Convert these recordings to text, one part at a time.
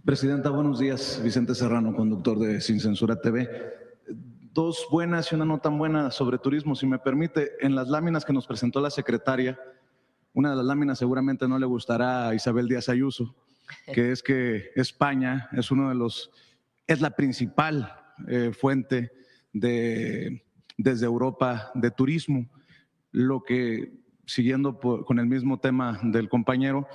Presidenta, buenos días. Vicente Serrano, conductor de Sin Censura TV. Dos buenas y una no tan buena sobre turismo, si me permite. En las láminas que nos presentó la secretaria, una de las láminas seguramente no le gustará a Isabel Díaz Ayuso, que es que España es es la principal fuente desde Europa de turismo, lo que, siguiendo con el mismo tema del compañero,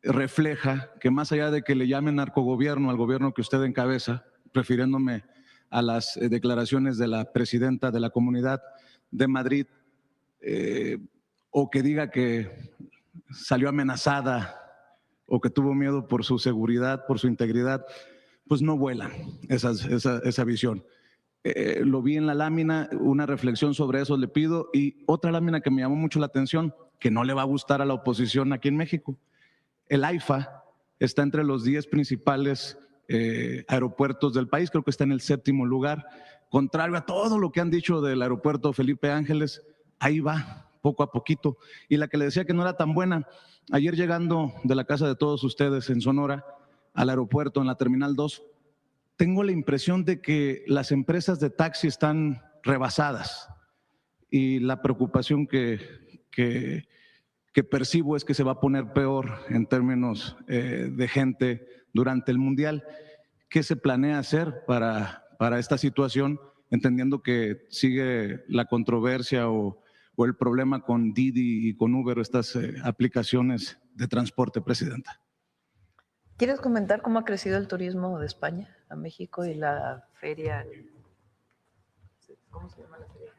refleja que más allá de que le llamen narcogobierno al gobierno que usted encabeza, refiriéndome a las declaraciones de la presidenta de la Comunidad de Madrid, o que diga que salió amenazada o que tuvo miedo por su seguridad, por su integridad, pues no vuela esa visión. Lo vi en la lámina, una reflexión sobre eso le pido, y otra lámina que me llamó mucho la atención, que no le va a gustar a la oposición aquí en México. El AIFA está entre los 10 principales aeropuertos del país, creo que está en el 7º lugar. Contrario a todo lo que han dicho del aeropuerto Felipe Ángeles, ahí va, poco a poquito. Y la que le decía que no era tan buena, ayer llegando de la casa de todos ustedes en Sonora al aeropuerto, en la Terminal 2, tengo la impresión de que las empresas de taxi están rebasadas y la preocupación que percibo es que se va a poner peor en términos de gente durante el Mundial. ¿Qué se planea hacer para esta situación, entendiendo que sigue la controversia o el problema con Didi y con Uber, estas aplicaciones de transporte, Presidenta? ¿Quieres comentar cómo ha crecido el turismo de España a México y la feria? ¿Cómo se llama la feria?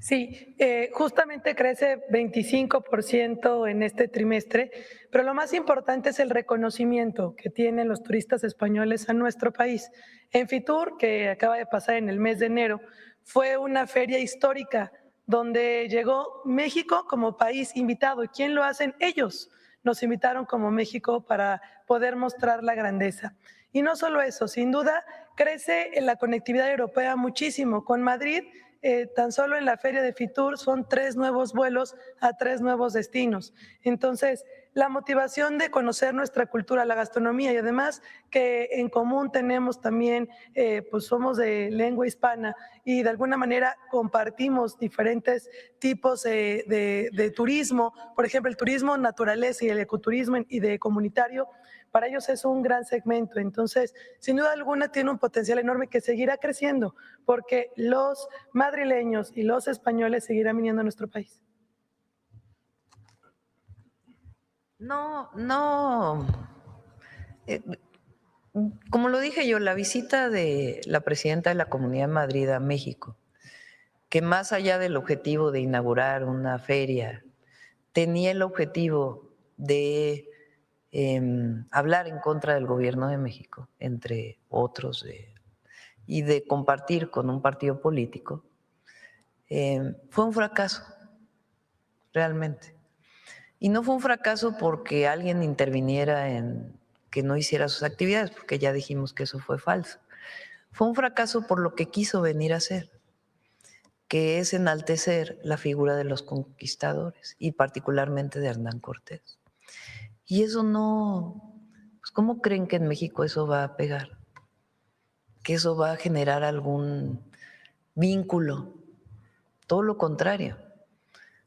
Sí, justamente crece 25% en este trimestre, pero lo más importante es el reconocimiento que tienen los turistas españoles a nuestro país. En Fitur, que acaba de pasar en el mes de enero, fue una feria histórica donde llegó México como país invitado. ¿Y quién lo hacen? Ellos. Nos invitaron como México para poder mostrar la grandeza. Y no solo eso, sin duda crece en la conectividad europea muchísimo. Con Madrid, tan solo en la feria de Fitur son 3 nuevos vuelos a 3 nuevos destinos. Entonces, la motivación de conocer nuestra cultura, la gastronomía y además que en común tenemos también, pues somos de lengua hispana y de alguna manera compartimos diferentes tipos de turismo, por ejemplo, el turismo naturaleza y el ecoturismo y de comunitario, para ellos es un gran segmento. Entonces, sin duda alguna tiene un potencial enorme que seguirá creciendo porque los madrileños y los españoles seguirán viniendo a nuestro país. Como lo dije yo, la visita de la presidenta de la Comunidad de Madrid a México, que más allá del objetivo de inaugurar una feria, tenía el objetivo de hablar en contra del gobierno de México, entre otros, y de compartir con un partido político, fue un fracaso, realmente. Y no fue un fracaso porque alguien interviniera en que no hiciera sus actividades, porque ya dijimos que eso fue falso. Fue un fracaso por lo que quiso venir a hacer, que es enaltecer la figura de los conquistadores y particularmente de Hernán Cortés. Y eso no, pues ¿cómo creen que en México eso va a pegar? Que eso va a generar algún vínculo. Todo lo contrario.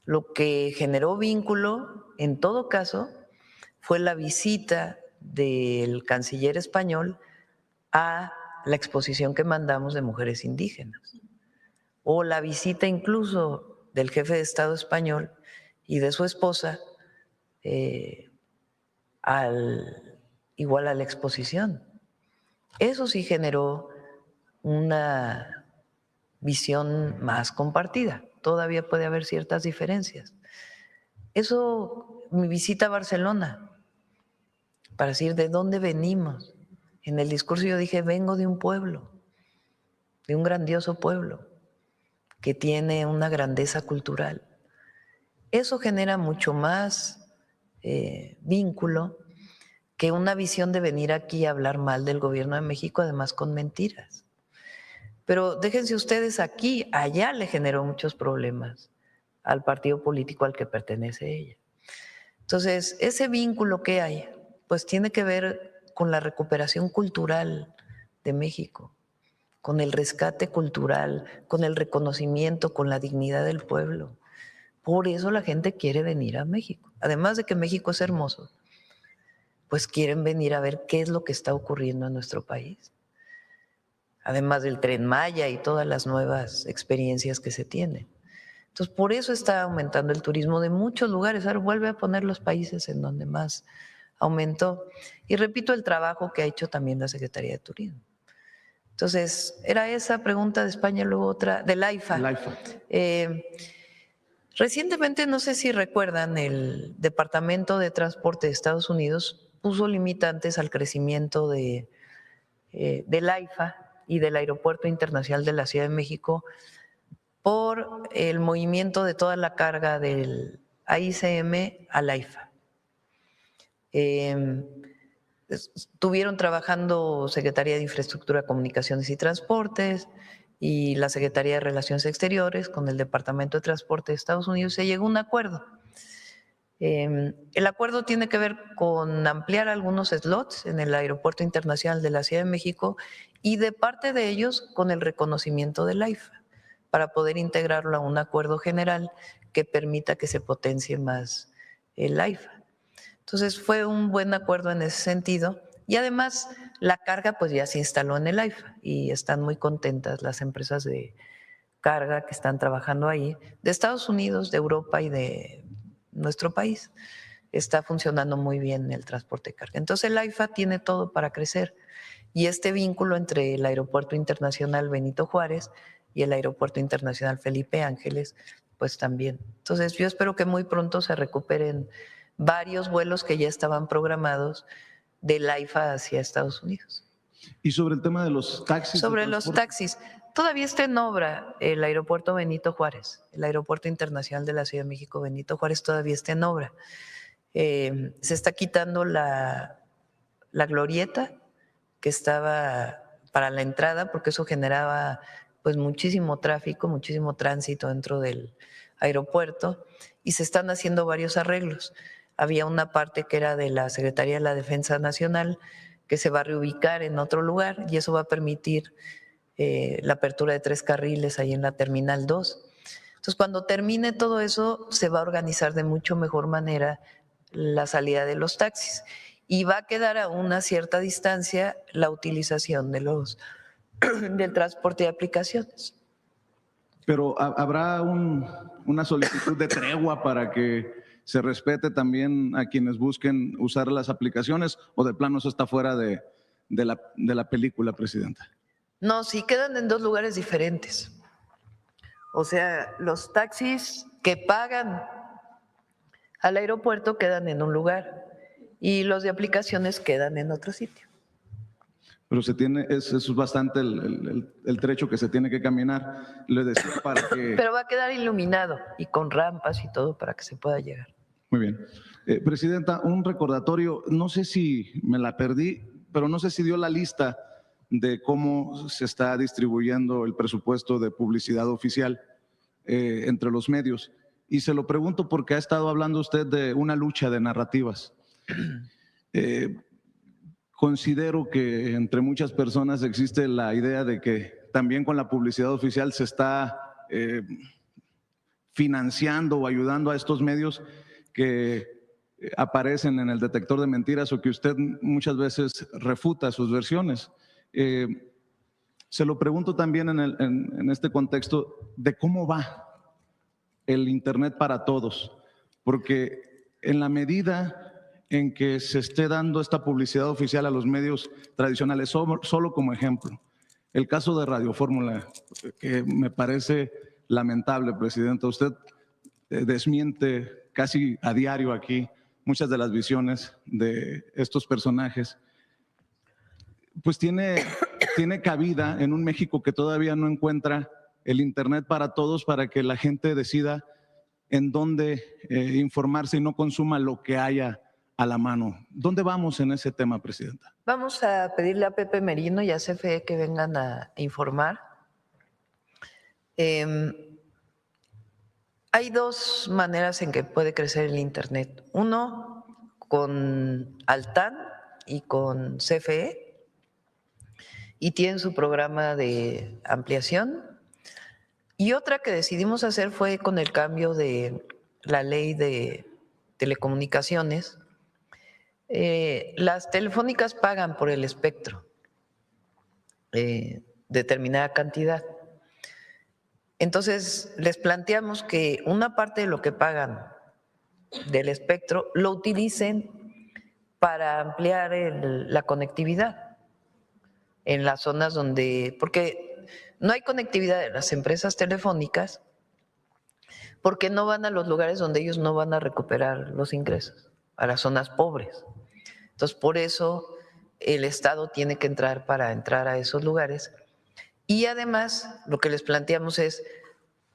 Lo que generó vínculo, en todo caso, fue la visita del canciller español a la exposición que mandamos de mujeres indígenas, o la visita incluso del jefe de Estado español y de su esposa igual a la exposición. Eso sí generó una visión más compartida. Todavía puede haber ciertas diferencias. Eso, mi visita a Barcelona, para decir de dónde venimos. En el discurso yo dije, vengo de un pueblo, de un grandioso pueblo, que tiene una grandeza cultural. Eso genera mucho más vínculo que una visión de venir aquí a hablar mal del gobierno de México, además con mentiras. Pero déjense ustedes aquí, allá le generó muchos problemas al partido político al que pertenece ella. Entonces, ese vínculo que hay, pues tiene que ver con la recuperación cultural de México, con el rescate cultural, con el reconocimiento, con la dignidad del pueblo. Por eso la gente quiere venir a México. Además de que México es hermoso, pues quieren venir a ver qué es lo que está ocurriendo en nuestro país. Además del Tren Maya y todas las nuevas experiencias que se tienen. Entonces, por eso está aumentando el turismo de muchos lugares. Ahora vuelve a poner los países en donde más aumentó. Y repito, el trabajo que ha hecho también la Secretaría de Turismo. Entonces, era esa pregunta de España, luego otra, del AIFA. El AIFA. Recientemente, no sé si recuerdan, el Departamento de Transporte de Estados Unidos puso limitantes al crecimiento del AIFA y del Aeropuerto Internacional de la Ciudad de México por el movimiento de toda la carga del AICM al AIFA. Estuvieron trabajando Secretaría de Infraestructura, Comunicaciones y Transportes y la Secretaría de Relaciones Exteriores con el Departamento de Transporte de Estados Unidos. Se llegó a un acuerdo. El acuerdo tiene que ver con ampliar algunos slots en el Aeropuerto Internacional de la Ciudad de México y de parte de ellos con el reconocimiento del AIFA, para poder integrarlo a un acuerdo general que permita que se potencie más el AIFA. Entonces fue un buen acuerdo en ese sentido y además la carga pues ya se instaló en el AIFA y están muy contentas las empresas de carga que están trabajando ahí, de Estados Unidos, de Europa y de nuestro país. Está funcionando muy bien el transporte de carga. Entonces el AIFA tiene todo para crecer y este vínculo entre el Aeropuerto Internacional Benito Juárez y el Aeropuerto Internacional Felipe Ángeles, pues también. Entonces yo espero que muy pronto se recuperen varios vuelos que ya estaban programados del AIFA hacia Estados Unidos. Y sobre el tema de los taxis. Sobre los taxis, todavía está en obra el Aeropuerto Benito Juárez, el Aeropuerto Internacional de la Ciudad de México Benito Juárez todavía está en obra. Se está quitando la glorieta que estaba para la entrada porque eso generaba pues muchísimo tráfico, muchísimo tránsito dentro del aeropuerto y se están haciendo varios arreglos. Había una parte que era de la Secretaría de la Defensa Nacional que se va a reubicar en otro lugar y eso va a permitir la apertura de 3 carriles ahí en la Terminal 2. Entonces, cuando termine todo eso, se va a organizar de mucho mejor manera la salida de los taxis y va a quedar a una cierta distancia la utilización de del transporte de aplicaciones. Pero ¿habrá una solicitud de tregua para que se respete también a quienes busquen usar las aplicaciones o de plano eso está fuera de la película, Presidenta? No, sí quedan en 2 lugares diferentes. O sea, los taxis que pagan al aeropuerto quedan en un lugar y los de aplicaciones quedan en otro sitio. Pero eso es bastante el trecho que se tiene que caminar. Le decía para que… Pero va a quedar iluminado y con rampas y todo para que se pueda llegar. Muy bien. Presidenta, un recordatorio, no sé si me la perdí, pero no sé si dio la lista de cómo se está distribuyendo el presupuesto de publicidad oficial entre los medios. Y se lo pregunto porque ha estado hablando usted de una lucha de narrativas. Considero que entre muchas personas existe la idea de que también con la publicidad oficial se está financiando o ayudando a estos medios que aparecen en el detector de mentiras o que usted muchas veces refuta sus versiones. Se lo pregunto también en este contexto de cómo va el Internet para todos, porque en la medida en que se esté dando esta publicidad oficial a los medios tradicionales, solo como ejemplo, el caso de Radio Fórmula, que me parece lamentable, Presidenta, usted desmiente casi a diario aquí muchas de las visiones de estos personajes, pues tiene cabida en un México que todavía no encuentra el Internet para todos, para que la gente decida en dónde informarse y no consuma lo que haya a la mano. ¿Dónde vamos en ese tema, Presidenta? Vamos a pedirle a Pepe Merino y a CFE que vengan a informar. Hay 2 maneras en que puede crecer el Internet. Uno, con Altán y con CFE, y tienen su programa de ampliación. Y otra que decidimos hacer fue con el cambio de la ley de telecomunicaciones. Las telefónicas pagan por el espectro determinada cantidad. Entonces, les planteamos que una parte de lo que pagan del espectro lo utilicen para ampliar la conectividad en las zonas donde, porque no hay conectividad de las empresas telefónicas, porque no van a los lugares donde ellos no van a recuperar los ingresos, a las zonas pobres. Entonces, por eso el Estado tiene que entrar para entrar a esos lugares. Y además, lo que les planteamos es,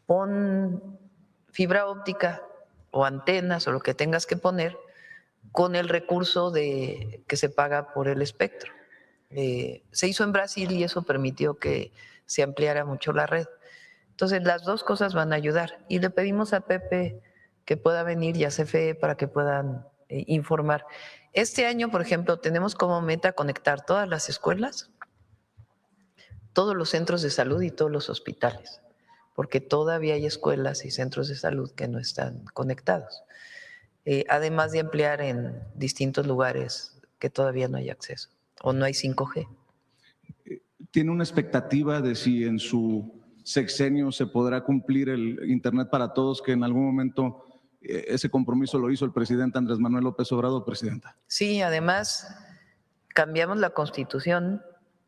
pon fibra óptica o antenas o lo que tengas que poner con el recurso que se paga por el espectro. Se hizo en Brasil y eso permitió que se ampliara mucho la red. Entonces, las dos cosas van a ayudar. Y le pedimos a Pepe que pueda venir y a CFE para que puedan informar. Este año, por ejemplo, tenemos como meta conectar todas las escuelas, todos los centros de salud y todos los hospitales, porque todavía hay escuelas y centros de salud que no están conectados, además de ampliar en distintos lugares que todavía no hay acceso o no hay 5G. ¿Tiene una expectativa de si en su sexenio se podrá cumplir el Internet para todos, que en algún momento ese compromiso lo hizo el presidente Andrés Manuel López Obrador, presidenta? Sí, además cambiamos la Constitución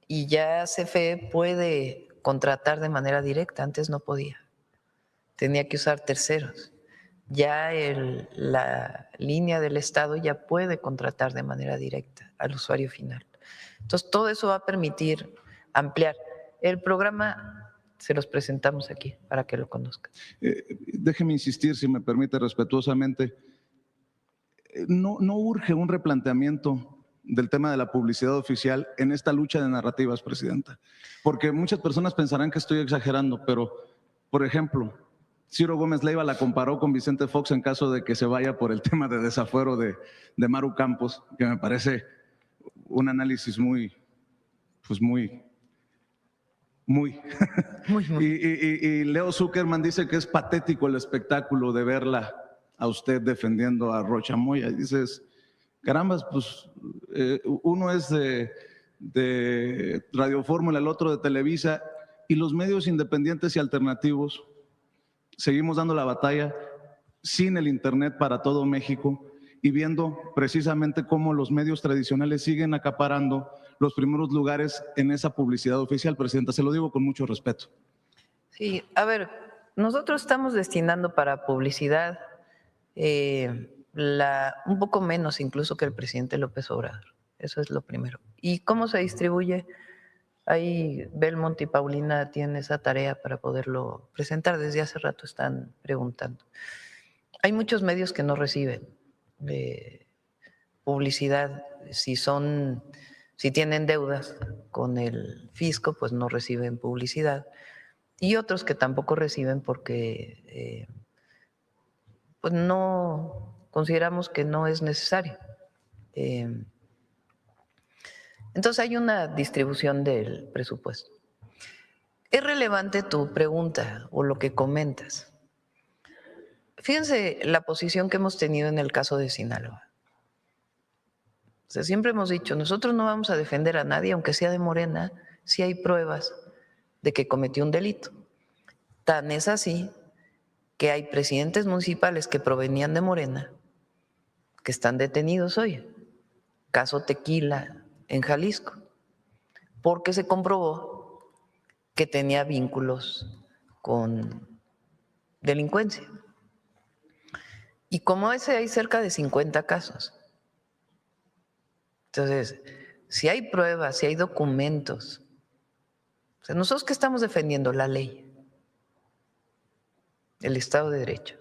y ya CFE puede contratar de manera directa, antes no podía, tenía que usar terceros. Ya la línea del Estado ya puede contratar de manera directa al usuario final. Entonces, todo eso va a permitir ampliar. El programa se los presentamos aquí para que lo conozcan. Déjeme insistir, si me permite respetuosamente, no urge un replanteamiento del tema de la publicidad oficial en esta lucha de narrativas, presidenta, porque muchas personas pensarán que estoy exagerando, pero, por ejemplo, Ciro Gómez Leiva la comparó con Vicente Fox en caso de que se vaya por el tema de desafuero de Maru Campos, que me parece un análisis muy. Y Leo Zuckerman dice que es patético el espectáculo de verla a usted defendiendo a Rocha Moya. Y dices, carambas, pues uno es de Radio Fórmula, el otro de Televisa, y los medios independientes y alternativos seguimos dando la batalla sin el Internet para todo México y viendo precisamente cómo los medios tradicionales siguen acaparando los primeros lugares en esa publicidad oficial, presidenta. Se lo digo con mucho respeto. Sí, a ver, nosotros estamos destinando para publicidad un poco menos incluso que el presidente López Obrador. Eso es lo primero. ¿Y cómo se distribuye? Ahí Belmont y Paulina tienen esa tarea para poderlo presentar. Desde hace rato están preguntando. Hay muchos medios que no reciben publicidad. Si tienen deudas con el fisco, pues no reciben publicidad. Y otros que tampoco reciben porque pues no consideramos que no es necesario. Entonces hay una distribución del presupuesto. Es relevante tu pregunta o lo que comentas. Fíjense la posición que hemos tenido en el caso de Sinaloa. O sea, siempre hemos dicho, nosotros no vamos a defender a nadie, aunque sea de Morena, si hay pruebas de que cometió un delito. Tan es así que hay presidentes municipales que provenían de Morena que están detenidos hoy. Caso Tequila en Jalisco, porque se comprobó que tenía vínculos con delincuencia. Y como ese hay cerca de 50 casos. Entonces, si hay pruebas, si hay documentos, o sea, nosotros ¿qué estamos defendiendo? La ley, el Estado de Derecho.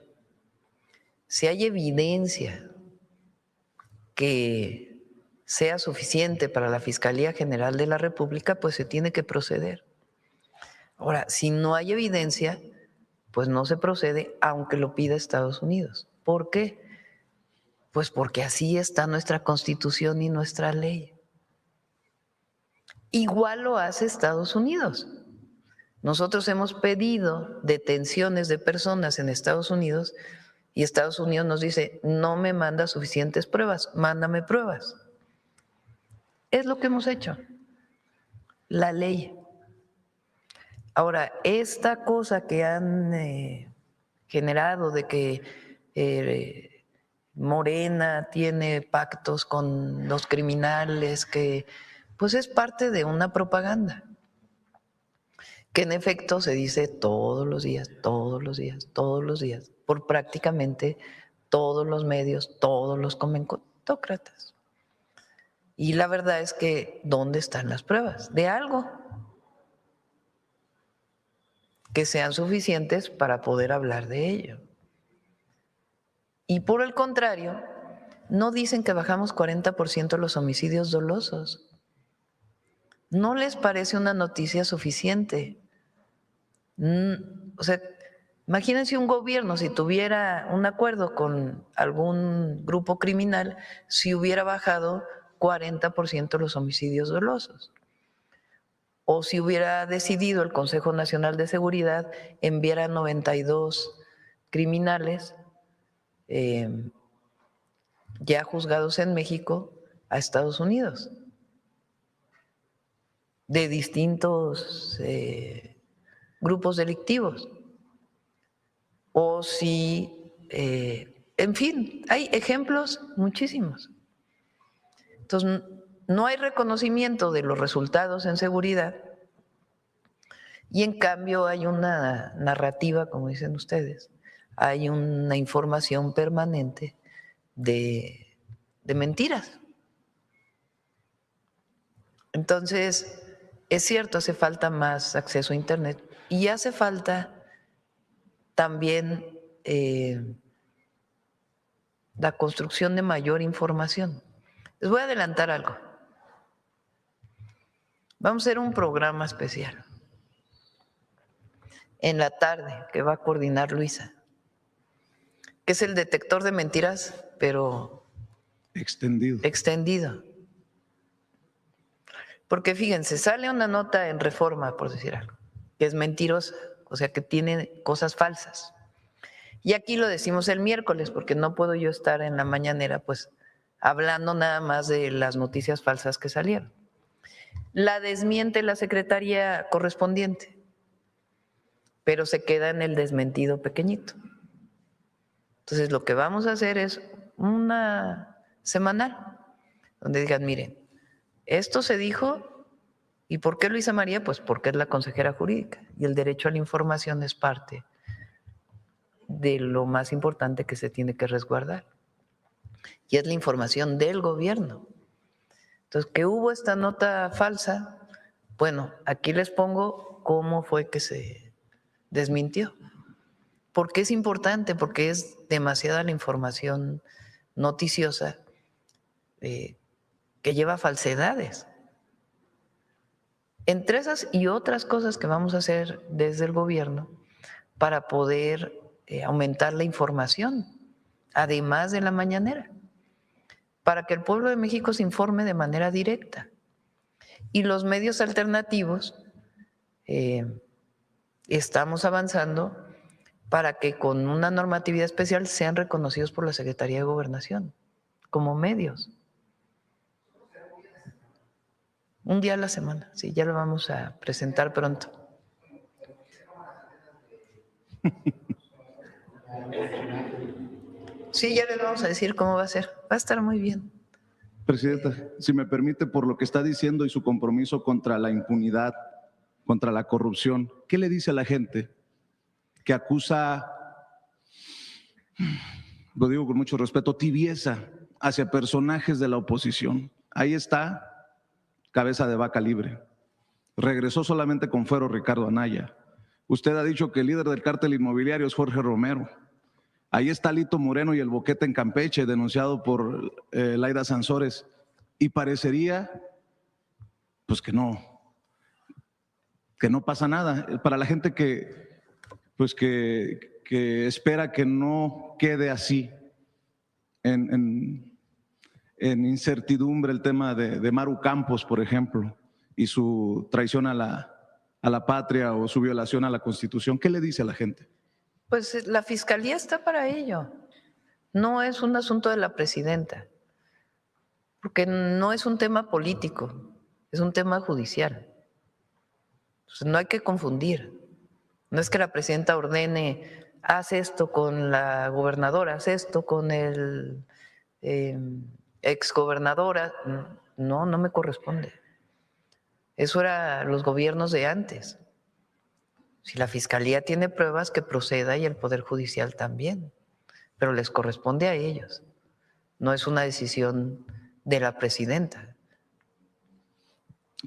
Si hay evidencia que sea suficiente para la Fiscalía General de la República, pues se tiene que proceder. Ahora, si no hay evidencia, pues no se procede, aunque lo pida Estados Unidos. ¿Por qué? Pues porque así está nuestra Constitución y nuestra ley. Igual lo hace Estados Unidos. Nosotros hemos pedido detenciones de personas en Estados Unidos y Estados Unidos nos dice, no me manda suficientes pruebas, mándame pruebas. Es lo que hemos hecho. La ley. Ahora, esta cosa que han generado de que Morena tiene pactos con los criminales, que pues es parte de una propaganda, que en efecto se dice todos los días, por prácticamente todos los medios, todos los comentócratas. Y la verdad es que, ¿dónde están las pruebas? De algo que sean suficientes para poder hablar de ello. Y por el contrario, no dicen que bajamos 40% los homicidios dolosos. ¿No les parece una noticia suficiente? O sea, imagínense un gobierno, si tuviera un acuerdo con algún grupo criminal, si hubiera bajado 40% los homicidios dolosos. O si hubiera decidido el Consejo Nacional de Seguridad enviar a 92 criminales ya juzgados en México a Estados Unidos, de distintos grupos delictivos. O si, en fin, hay ejemplos muchísimos. Entonces, no hay reconocimiento de los resultados en seguridad y en cambio hay una narrativa, como dicen ustedes, hay una información permanente de mentiras. Entonces, es cierto, hace falta más acceso a Internet y hace falta también la construcción de mayor información. Les voy a adelantar algo. Vamos a hacer un programa especial en la tarde que va a coordinar Luisa, que es el detector de mentiras, pero extendido. Porque fíjense, sale una nota en Reforma, por decir algo, que es mentirosa, o sea, que tiene cosas falsas. Y aquí lo decimos el miércoles, porque no puedo yo estar en la mañanera, pues, hablando nada más de las noticias falsas que salieron. La desmiente la secretaría correspondiente, pero se queda en el desmentido pequeñito. Entonces, lo que vamos a hacer es una semanal, donde digan, miren, esto se dijo, ¿y por qué Luisa María? Pues porque es la consejera jurídica y el derecho a la información es parte de lo más importante que se tiene que resguardar. Y es la información del gobierno. Entonces, ¿qué hubo esta nota falsa? Bueno, aquí les pongo cómo fue que se desmintió. ¿Por qué es importante? Porque es demasiada la información noticiosa que lleva falsedades. Entre esas y otras cosas que vamos a hacer desde el gobierno para poder aumentar la información, además de la mañanera, para que el pueblo de México se informe de manera directa. Y los medios alternativos estamos avanzando para que con una normatividad especial sean reconocidos por la Secretaría de Gobernación como medios. Un día a la semana, sí, ya lo vamos a presentar pronto. Sí, ya les vamos a decir cómo va a ser. Va a estar muy bien. Presidenta, si me permite, por lo que está diciendo y su compromiso contra la impunidad, contra la corrupción, ¿qué le dice a la gente que acusa, lo digo con mucho respeto, tibieza hacia personajes de la oposición? Ahí está, cabeza de vaca libre. Regresó solamente con fuero Ricardo Anaya. Usted ha dicho que el líder del cártel inmobiliario es Jorge Romero. Ahí está Lito Moreno y el Boquete en Campeche, denunciado por Laida Sansores. Y parecería, pues que no pasa nada. Para la gente que espera que no quede así, en incertidumbre el tema de Maru Campos, por ejemplo, y su traición a la patria o su violación a la Constitución? ¿Qué le dice a la gente? Pues la fiscalía está para ello. No es un asunto de la presidenta, porque no es un tema político, es un tema judicial. Entonces, no hay que confundir. No es que la presidenta ordene, haz esto con la gobernadora, haz esto con el exgobernadora. No, no me corresponde. Eso era los gobiernos de antes. Si la fiscalía tiene pruebas, que proceda, y el Poder Judicial también, pero les corresponde a ellos. No es una decisión de la presidenta.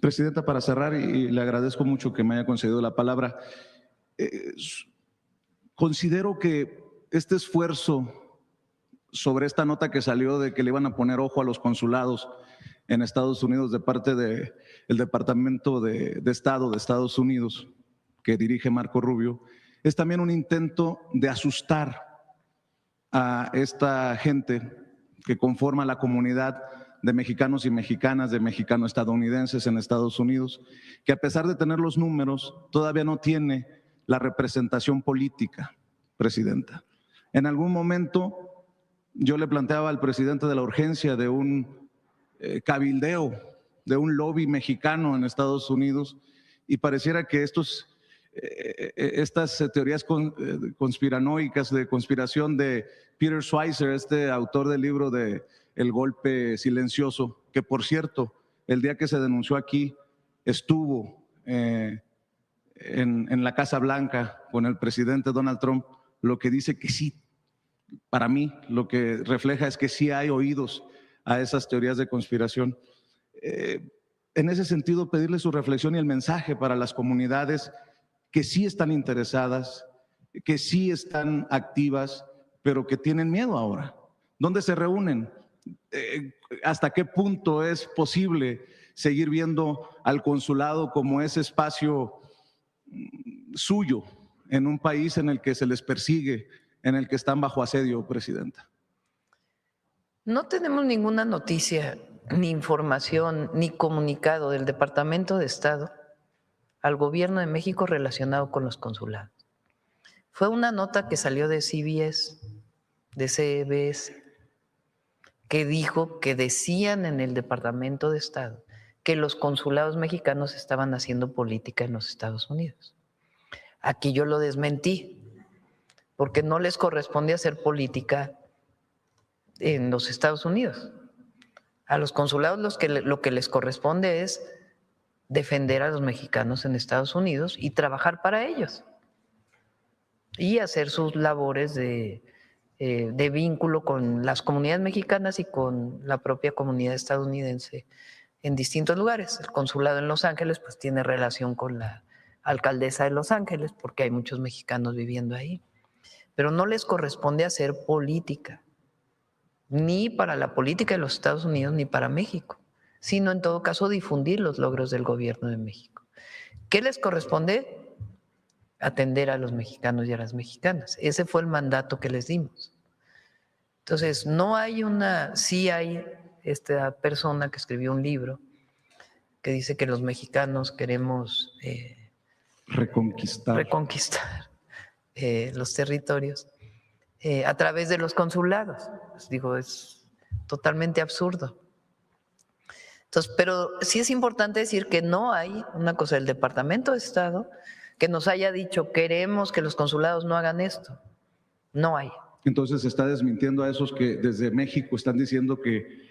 Presidenta, para cerrar, y le agradezco mucho que me haya concedido la palabra, considero que este esfuerzo sobre esta nota que salió de que le iban a poner ojo a los consulados en Estados Unidos de parte del Departamento de Estado de Estados Unidos, que dirige Marco Rubio, es también un intento de asustar a esta gente que conforma la comunidad de mexicanos y mexicanas, de mexicano-estadounidenses en Estados Unidos, que a pesar de tener los números, todavía no tiene la representación política, presidenta. En algún momento yo le planteaba al presidente de la urgencia de un cabildeo, de un lobby mexicano en Estados Unidos, y pareciera que estas teorías conspiranoicas de conspiración de Peter Schweizer, este autor del libro de El golpe silencioso, que por cierto, el día que se denunció aquí, estuvo en la Casa Blanca con el presidente Donald Trump, lo que dice que sí, para mí, lo que refleja es que sí hay oídos a esas teorías de conspiración. En ese sentido, pedirle su reflexión y el mensaje para las comunidades que sí están interesadas, que sí están activas, pero que tienen miedo ahora. ¿Dónde se reúnen? ¿Hasta qué punto es posible seguir viendo al consulado como ese espacio suyo en un país en el que se les persigue, en el que están bajo asedio, presidenta? No tenemos ninguna noticia, ni información, ni comunicado del Departamento de Estado al Gobierno de México relacionado con los consulados. Fue una nota que salió de CBS, de CBS, que dijo que decían en el Departamento de Estado que los consulados mexicanos estaban haciendo política en los Estados Unidos. Aquí yo lo desmentí, porque no les corresponde hacer política en los Estados Unidos. A los consulados lo que les corresponde es defender a los mexicanos en Estados Unidos y trabajar para ellos y hacer sus labores de vínculo con las comunidades mexicanas y con la propia comunidad estadounidense en distintos lugares. El consulado en Los Ángeles pues tiene relación con la alcaldesa de Los Ángeles porque hay muchos mexicanos viviendo ahí, pero no les corresponde hacer política, ni para la política de los Estados Unidos ni para México, sino en todo caso difundir los logros del gobierno de México. ¿Qué les corresponde? Atender a los mexicanos y a las mexicanas. Ese fue el mandato que les dimos. Entonces, no hay sí hay esta persona que escribió un libro que dice que los mexicanos queremos reconquistar los territorios a través de los consulados. Pues digo, es totalmente absurdo. Entonces, pero sí es importante decir que no hay una cosa del Departamento de Estado que nos haya dicho queremos que los consulados no hagan esto. No hay. Entonces se está desmintiendo a esos que desde México están diciendo que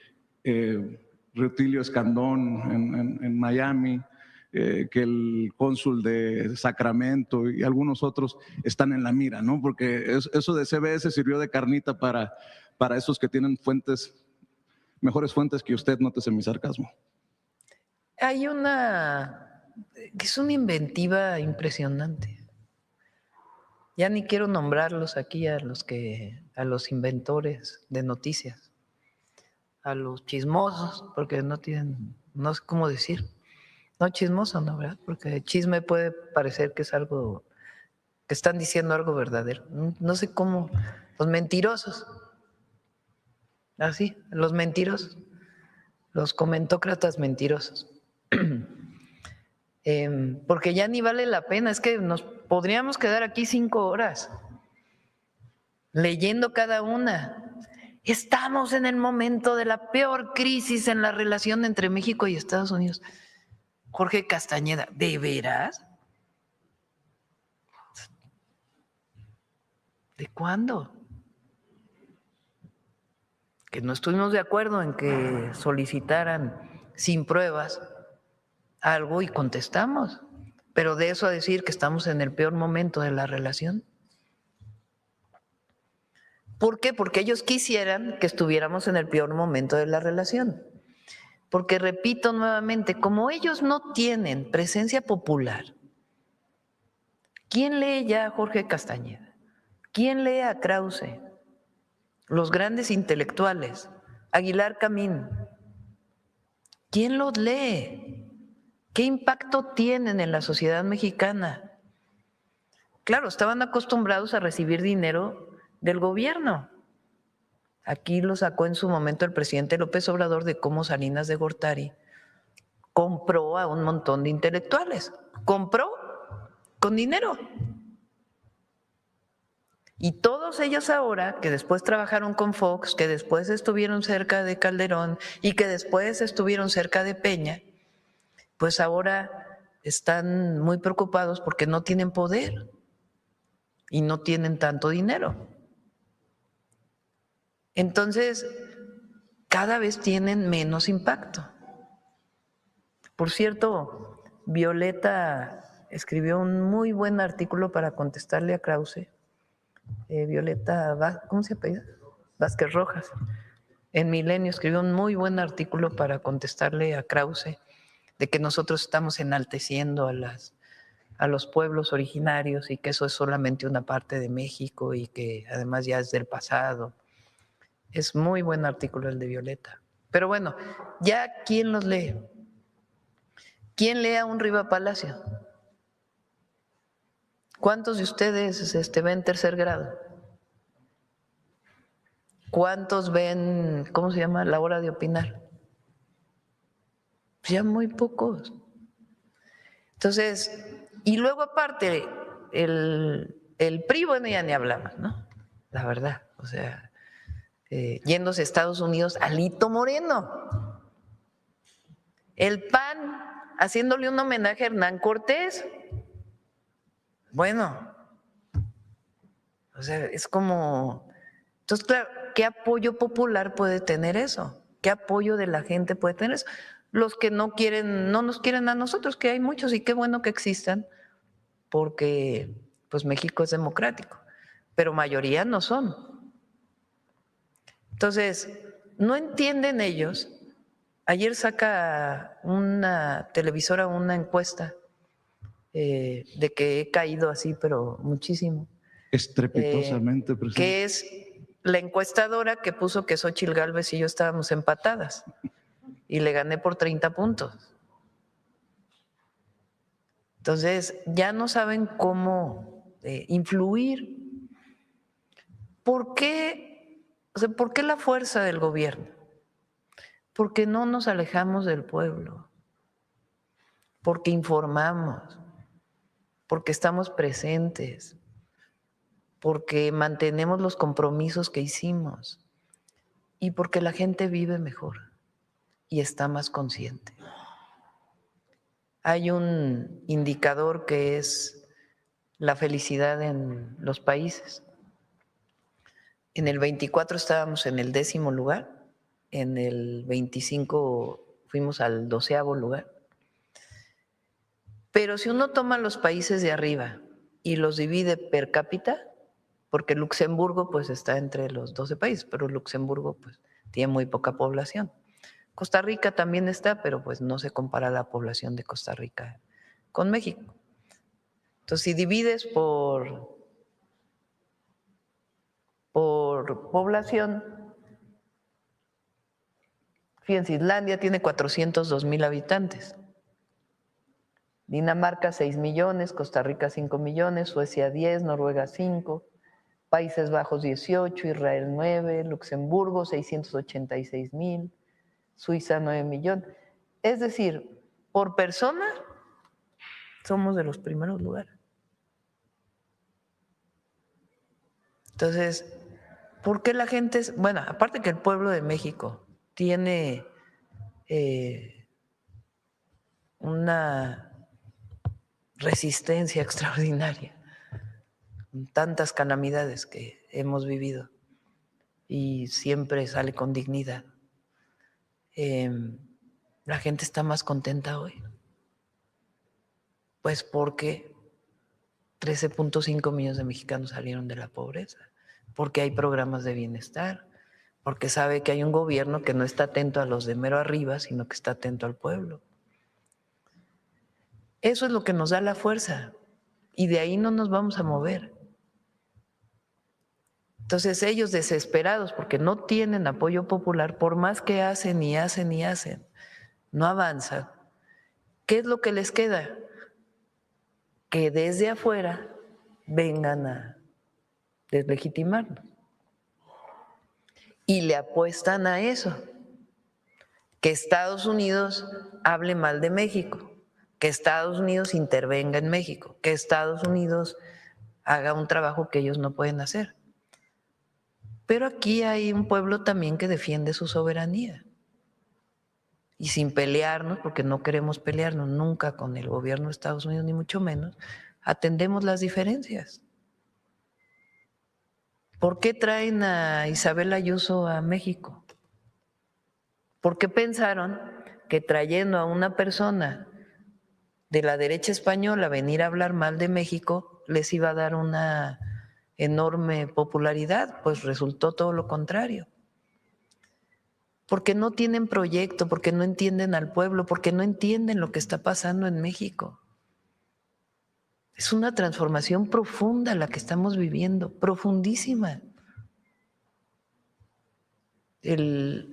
Rutilio Escandón en Miami, que el cónsul de Sacramento y algunos otros están en la mira, ¿no? Porque eso de CBS sirvió de carnita para esos que tienen mejores fuentes que usted, nótese mi sarcasmo. Hay que es una inventiva impresionante. Ya ni quiero nombrarlos aquí a los inventores de noticias, a los chismosos, porque no sé cómo decir. No chismoso, ¿no? ¿Verdad? Porque chisme puede parecer que es algo, que están diciendo algo verdadero. No sé cómo, los mentirosos. Así, los mentirosos, los comentócratas mentirosos. Porque ya ni vale la pena, es que nos podríamos quedar aquí 5 horas leyendo cada una. Estamos en el momento de la peor crisis en la relación entre México y Estados Unidos. Jorge Castañeda, ¿de veras? ¿De cuándo? Que no estuvimos de acuerdo en que solicitaran sin pruebas algo y contestamos. Pero de eso a decir que estamos en el peor momento de la relación. ¿Por qué? Porque ellos quisieran que estuviéramos en el peor momento de la relación. Porque, repito nuevamente, como ellos no tienen presencia popular, ¿quién lee ya a Jorge Castañeda? ¿Quién lee a Krause? Los grandes intelectuales, Aguilar Camín. ¿Quién los lee? ¿Qué impacto tienen en la sociedad mexicana? Claro, estaban acostumbrados a recibir dinero del gobierno. Aquí lo sacó en su momento el presidente López Obrador de cómo Salinas de Gortari compró a un montón de intelectuales. Compró con dinero. Y todos ellos ahora, que después trabajaron con Fox, que después estuvieron cerca de Calderón y que después estuvieron cerca de Peña, pues ahora están muy preocupados porque no tienen poder y no tienen tanto dinero. Entonces, cada vez tienen menos impacto. Por cierto, Violeta escribió un muy buen artículo para contestarle a Krause. Violeta, ¿cómo se apellida? Vázquez Rojas. En Milenio escribió un muy buen artículo para contestarle a Krause de que nosotros estamos enalteciendo a los pueblos originarios y que eso es solamente una parte de México y que además ya es del pasado. Es muy buen artículo el de Violeta. Pero bueno, ya ¿quién los lee? ¿Quién lee a un Riva Palacio? ¿Cuántos de ustedes ven tercer grado? ¿Cuántos ven, cómo se llama, La Hora de Opinar? Pues ya muy pocos. Entonces, y luego aparte, el PRI, bueno, ya ni hablamos, ¿no? La verdad, o sea, yéndose a Estados Unidos, Alito Moreno. El PAN, haciéndole un homenaje a Hernán Cortés. Bueno, o sea, es como… Entonces, claro, ¿qué apoyo popular puede tener eso? ¿Qué apoyo de la gente puede tener eso? Los que no quieren, no nos quieren a nosotros, que hay muchos y qué bueno que existan, porque pues México es democrático, pero mayoría no son. Entonces, no entienden ellos. Ayer saca una televisora una encuesta de que he caído así, pero muchísimo. Estrepitosamente, presidente. Que es la encuestadora que puso que Xóchitl Gálvez y yo estábamos empatadas y le gané por 30 puntos. Entonces, ya no saben cómo influir. ¿Por qué? O sea, ¿por qué la fuerza del gobierno? Porque no nos alejamos del pueblo, porque informamos, porque estamos presentes, porque mantenemos los compromisos que hicimos y porque la gente vive mejor y está más consciente. Hay un indicador que es la felicidad en los países. En el 24 estábamos en el 10º lugar, en el 25 fuimos al 12º lugar. Pero si uno toma los países de arriba y los divide per cápita, porque Luxemburgo pues está entre los 12 países, pero Luxemburgo pues tiene muy poca población. Costa Rica también está, pero pues no se compara la población de Costa Rica con México. Entonces, si divides por población, fíjense, Islandia tiene 402,000 habitantes, Dinamarca 6 millones, Costa Rica 5 millones, Suecia 10, Noruega 5, Países Bajos 18, Israel 9, Luxemburgo 686,000, Suiza 9 millones. Es decir, por persona somos de los primeros lugares. Entonces, ¿por qué la gente es? Bueno, aparte que el pueblo de México tiene una resistencia extraordinaria, tantas calamidades que hemos vivido y siempre sale con dignidad. La gente está más contenta hoy, pues porque 13.5 millones de mexicanos salieron de la pobreza, porque hay programas de bienestar, porque sabe que hay un gobierno que no está atento a los de mero arriba, sino que está atento al pueblo. Eso es lo que nos da la fuerza y de ahí no nos vamos a mover. Entonces ellos desesperados porque no tienen apoyo popular, por más que hacen y hacen y hacen, no avanzan. ¿Qué es lo que les queda? Que desde afuera vengan a deslegitimarnos. Y le apuestan a eso, que Estados Unidos hable mal de México, que Estados Unidos intervenga en México, que Estados Unidos haga un trabajo que ellos no pueden hacer. Pero aquí hay un pueblo también que defiende su soberanía. Y sin pelearnos, porque no queremos pelearnos nunca con el gobierno de Estados Unidos, ni mucho menos, atendemos las diferencias. ¿Por qué traen a Isabel Ayuso a México? ¿Por qué pensaron que trayendo a una persona de la derecha española a venir a hablar mal de México les iba a dar una enorme popularidad? Pues resultó todo lo contrario. Porque no tienen proyecto, porque no entienden al pueblo, porque no entienden lo que está pasando en México. Es una transformación profunda la que estamos viviendo, profundísima.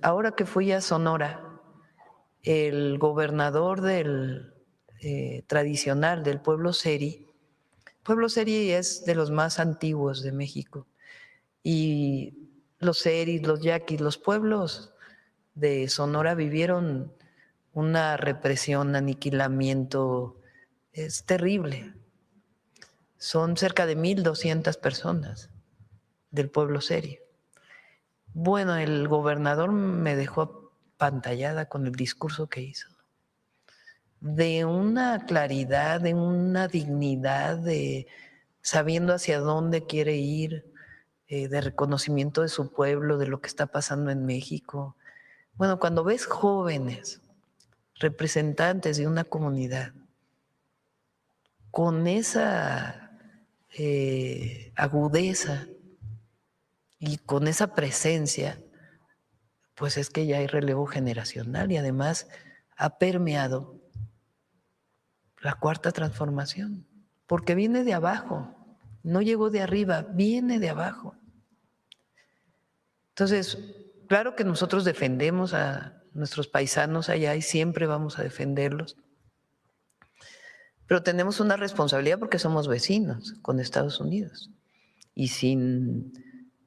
Ahora que fui a Sonora, el gobernador tradicional del pueblo Seri es de los más antiguos de México, y los Seris, los Yaquis, los pueblos de Sonora vivieron una represión, aniquilamiento, es terrible. Son cerca de 1,200 personas del pueblo Seri. Bueno, el gobernador me dejó apantallada con el discurso que hizo, de una claridad, de una dignidad, de sabiendo hacia dónde quiere ir, de reconocimiento de su pueblo, de lo que está pasando en México. Bueno, cuando ves jóvenes representantes de una comunidad con esa agudeza y con esa presencia, pues es que ya hay relevo generacional y además ha permeado la cuarta transformación, porque viene de abajo, no llegó de arriba, viene de abajo. Entonces, claro que nosotros defendemos a nuestros paisanos allá y siempre vamos a defenderlos, pero tenemos una responsabilidad porque somos vecinos con Estados Unidos y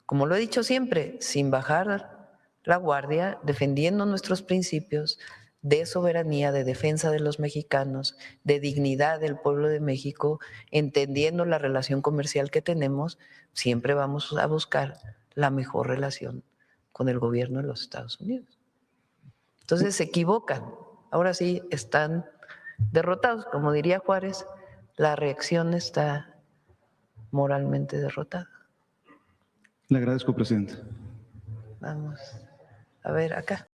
como lo he dicho siempre, sin bajar la guardia, defendiendo nuestros principios de soberanía, de defensa de los mexicanos, de dignidad del pueblo de México, entendiendo la relación comercial que tenemos, siempre vamos a buscar la mejor relación con el gobierno de los Estados Unidos. Entonces se equivocan, ahora sí están derrotados, como diría Juárez, la reacción está moralmente derrotada. Le agradezco, presidente. Vamos a ver acá.